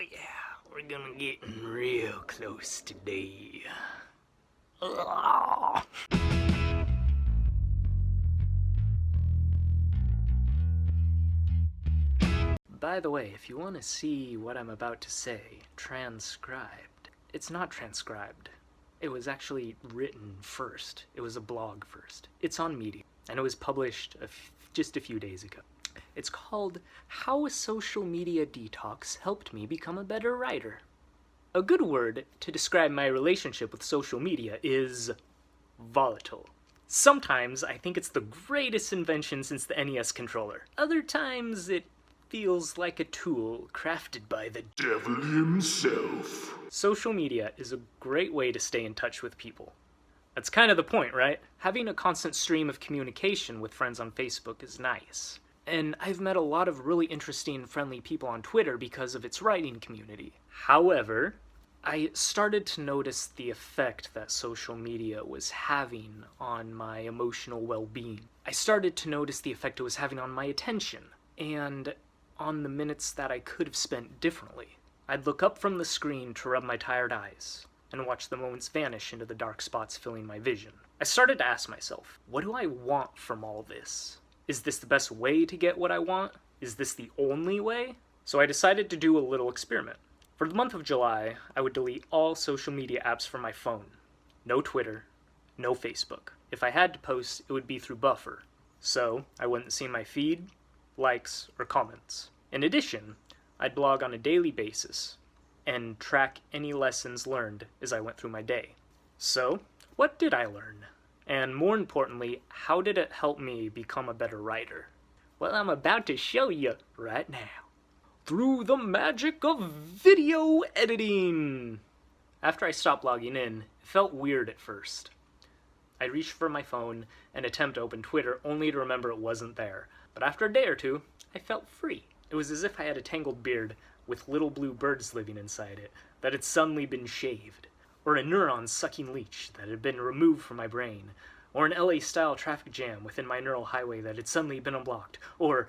yeah, we're gonna get real close today. Ugh. By the way, if you want to see what I'm about to say transcribed, it's not transcribed. It was actually written first. It was a blog first. It's on Medium, and it was published just a few days ago. It's called How a Social Media Detox Helped Me Become a Better Writer. A good word to describe my relationship with social media is volatile. Sometimes I think it's the greatest invention since the NES controller. Other times it feels like a tool crafted by the devil himself. Social media is a great way to stay in touch with people. That's kind of the point, right? Having a constant stream of communication with friends on Facebook is nice. And I've met a lot of really interesting and friendly people on Twitter because of its writing community. However, I started to notice the effect that social media was having on my emotional well-being. I started to notice the effect it was having on my attention, and on the minutes that I could have spent differently. I'd look up from the screen to rub my tired eyes, and watch the moments vanish into the dark spots filling my vision. I started to ask myself, what do I want from all this? Is this the best way to get what I want? Is this the only way? So I decided to do a little experiment. For the month of July, I would delete all social media apps from my phone. No Twitter, no Facebook. If I had to post, it would be through Buffer. So I wouldn't see my feed, likes, or comments. In addition, I'd blog on a daily basis and track any lessons learned as I went through my day. So, what did I learn? And more importantly, how did it help me become a better writer? Well, I'm about to show you right now. Through the magic of video editing! After I stopped logging in, it felt weird at first. I reached for my phone and attempt to open Twitter only to remember it wasn't there. But after a day or two, I felt free. It was as if I had a tangled beard with little blue birds living inside it that had suddenly been shaved, or a neuron-sucking leech that had been removed from my brain, or an LA-style traffic jam within my neural highway that had suddenly been unblocked, or...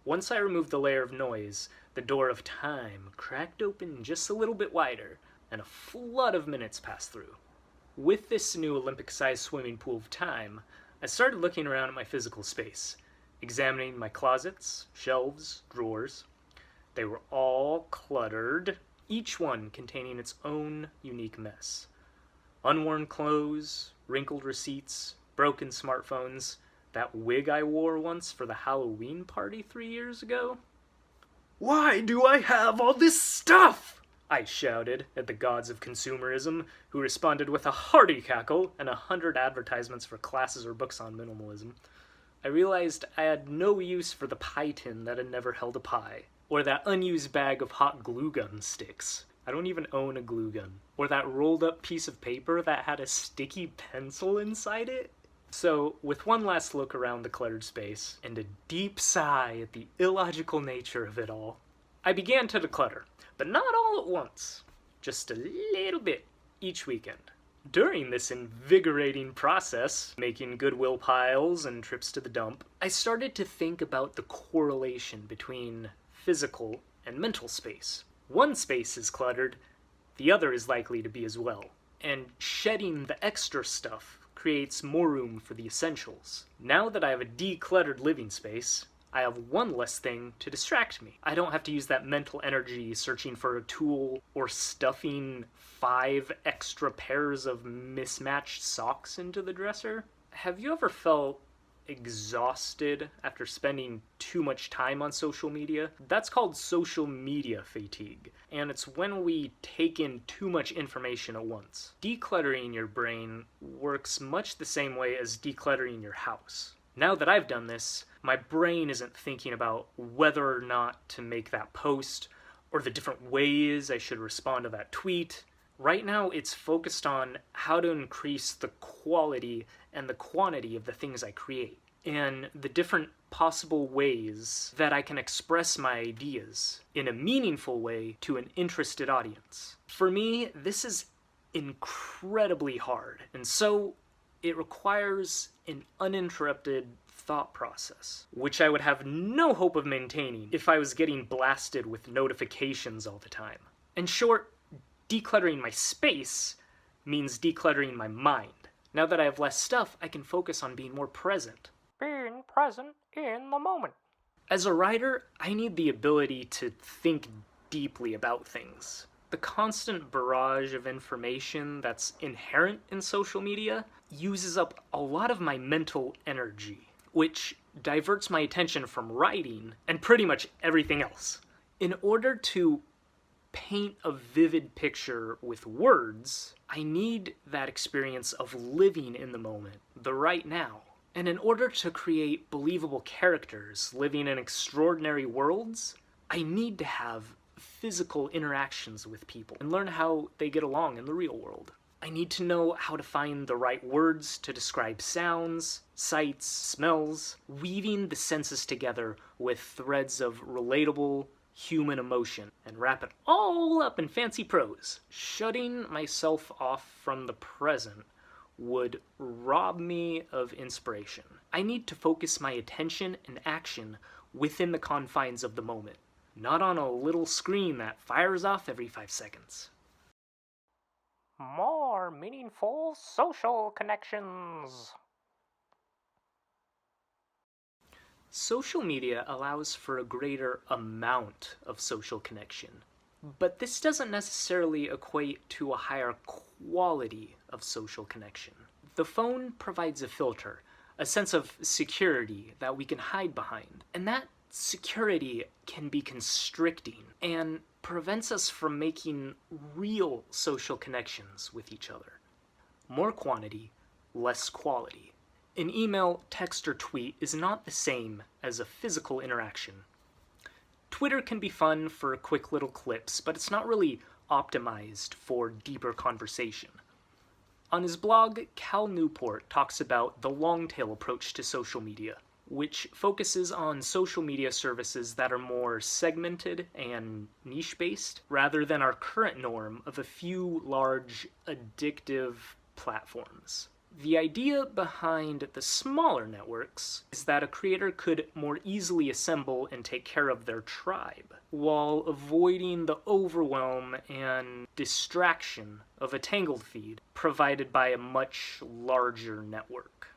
Once I removed the layer of noise, the door of time cracked open just a little bit wider, and a flood of minutes passed through. With this new Olympic-sized swimming pool of time, I started looking around at my physical space, examining my closets, shelves, drawers. They were all cluttered, each one containing its own unique mess. Unworn clothes, wrinkled receipts, broken smartphones, that wig I wore once for the Halloween party 3 years ago. Why do I have all this stuff? I shouted at the gods of consumerism, who responded with a hearty cackle and 100 advertisements for classes or books on minimalism. I realized I had no use for the pie tin that had never held a pie, or that unused bag of hot glue gun sticks. I don't even own a glue gun. Or that rolled up piece of paper that had a sticky pencil inside it. So, with one last look around the cluttered space, and a deep sigh at the illogical nature of it all, I began to declutter, but not all at once. Just a little bit each weekend. During this invigorating process, making goodwill piles and trips to the dump, I started to think about the correlation between physical and mental space. One space is cluttered, the other is likely to be as well. And shedding the extra stuff creates more room for the essentials. Now that I have a decluttered living space, I have one less thing to distract me. I don't have to use that mental energy searching for a tool or stuffing 5 extra pairs of mismatched socks into the dresser. Have you ever felt exhausted after spending too much time on social media? That's called social media fatigue, and it's when we take in too much information at once. Decluttering your brain works much the same way as decluttering your house. Now that I've done this, my brain isn't thinking about whether or not to make that post, or the different ways I should respond to that tweet. Right now, it's focused on how to increase the quality and the quantity of the things I create, and the different possible ways that I can express my ideas in a meaningful way to an interested audience. For me, this is incredibly hard, and so it requires an uninterrupted thought process, which I would have no hope of maintaining if I was getting blasted with notifications all the time. In short, decluttering my space means decluttering my mind. Now that I have less stuff, I can focus on being more present. Being present in the moment. As a writer, I need the ability to think deeply about things. The constant barrage of information that's inherent in social media uses up a lot of my mental energy, which diverts my attention from writing and pretty much everything else. In order to paint a vivid picture with words, I need that experience of living in the moment, the right now. And in order to create believable characters living in extraordinary worlds, I need to have physical interactions with people and learn how they get along in the real world. I need to know how to find the right words to describe sounds, sights, smells, weaving the senses together with threads of relatable human emotion, and wrap it all up in fancy prose. Shutting myself off from the present would rob me of inspiration. I need to focus my attention and action within the confines of the moment, not on a little screen that fires off every 5 seconds. More meaningful social connections. Social media allows for a greater amount of social connection, but this doesn't necessarily equate to a higher quality of social connection. The phone provides a filter, a sense of security that we can hide behind, and that security can be constricting and prevents us from making real social connections with each other. More quantity, less quality. An email, text, or tweet is not the same as a physical interaction. Twitter can be fun for quick little clips, but it's not really optimized for deeper conversation. On his blog, Cal Newport talks about the long-tail approach to social media, which focuses on social media services that are more segmented and niche-based, rather than our current norm of a few large, addictive platforms. The idea behind the smaller networks is that a creator could more easily assemble and take care of their tribe, while avoiding the overwhelm and distraction of a tangled feed provided by a much larger network.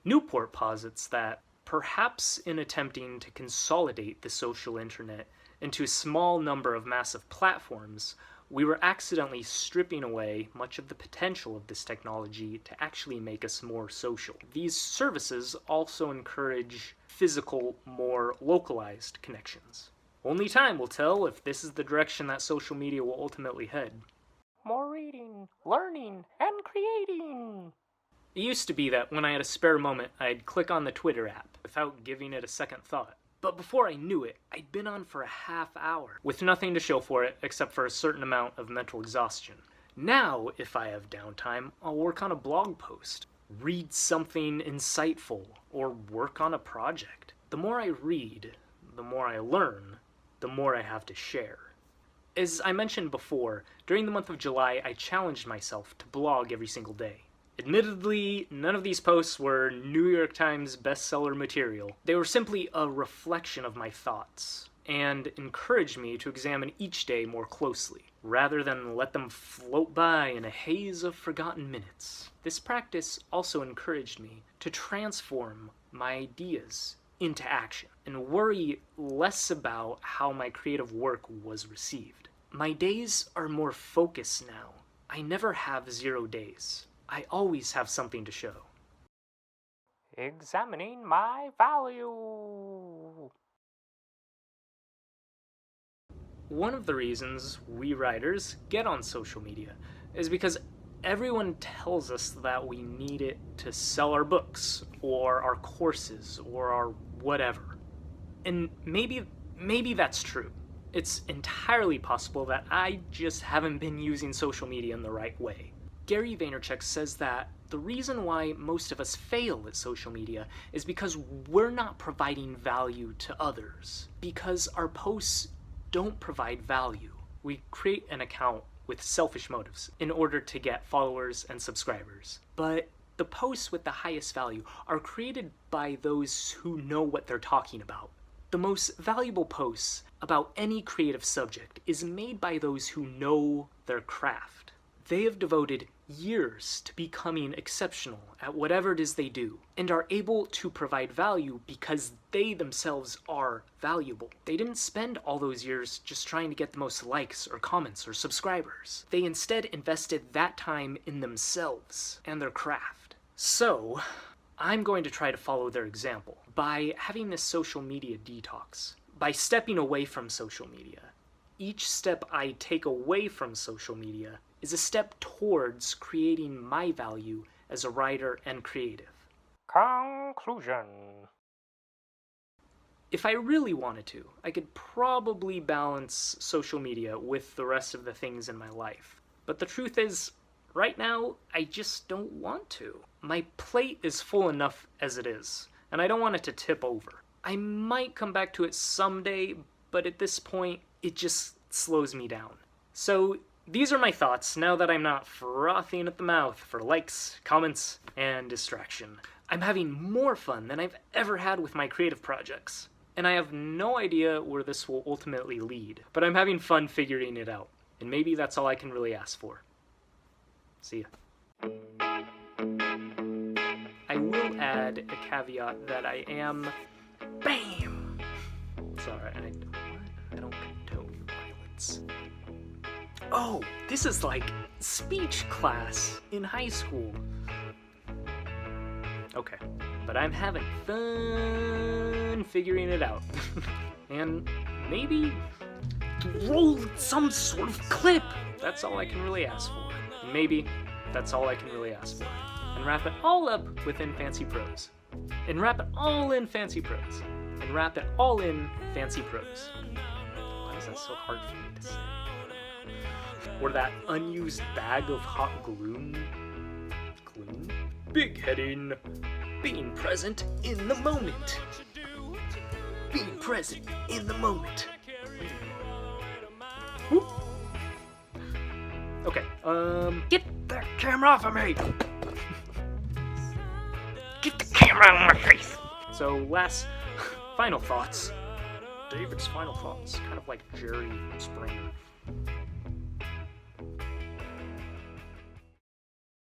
Newport posits that, perhaps in attempting to consolidate the social internet into a small number of massive platforms, we were accidentally stripping away much of the potential of this technology to actually make us more social. These services also encourage physical, more localized connections. Only time will tell if this is the direction that social media will ultimately head. More reading, learning, and creating! It used to be that when I had a spare moment, I'd click on the Twitter app without giving it a second thought. But before I knew it, I'd been on for a half hour, with nothing to show for it except for a certain amount of mental exhaustion. Now, if I have downtime, I'll work on a blog post, read something insightful, or work on a project. The more I read, the more I learn, the more I have to share. As I mentioned before, during the month of July, I challenged myself to blog every single day. Admittedly, none of these posts were New York Times bestseller material. They were simply a reflection of my thoughts, and encouraged me to examine each day more closely, rather than let them float by in a haze of forgotten minutes. This practice also encouraged me to transform my ideas into action, and worry less about how my creative work was received. My days are more focused now. I never have 0 days. I always have something to show. Examining my value. One of the reasons we writers get on social media is because everyone tells us that we need it to sell our books, or our courses, or our whatever. And maybe that's true. It's entirely possible that I just haven't been using social media in the right way. Gary Vaynerchuk says that the reason why most of us fail at social media is because we're not providing value to others. Because our posts don't provide value. We create an account with selfish motives in order to get followers and subscribers. But The posts with the highest value are created by those who know what they're talking about. The most valuable posts about any creative subject is made by those who know their craft. They have devoted years to becoming exceptional at whatever it is they do, and are able to provide value because they themselves are valuable. They didn't spend all those years just trying to get the most likes or comments or subscribers. They instead invested that time in themselves and their craft. So, I'm going to try to follow their example by having this social media detox, by stepping away from social media. Each step I take away from social media is a step towards creating my value as a writer and creative. Conclusion. If I really wanted to, I could probably balance social media with the rest of the things in my life. But the truth is, right now, I just don't want to. My plate is full enough as it is, and I don't want it to tip over. I might come back to it someday, but at this point, it just slows me down. So, these are my thoughts now that I'm not frothing at the mouth for likes, comments, and distraction. I'm having more fun than I've ever had with my creative projects, and I have no idea where this will ultimately lead, but I'm having fun figuring it out, and maybe that's all I can really ask for. See ya. I will add a caveat that I am... BAM! Sorry, I don't condone violence. Oh, this is like speech class in high school. Okay, but I'm having fun figuring it out. And maybe roll some sort of clip. That's all I can really ask for. And maybe that's all I can really ask for. And wrap it all up within fancy prose. And wrap it all in fancy prose. And wrap it all in fancy prose. Why is that so hard for me to say? Or that unused bag of hot gloom? Gloom? Big heading. Being present in the moment. Being present in the moment. Whoop. Okay, get that camera off of me! Get the camera out of my face! So, final thoughts. David's final thoughts. Kind of like Jerry Springer.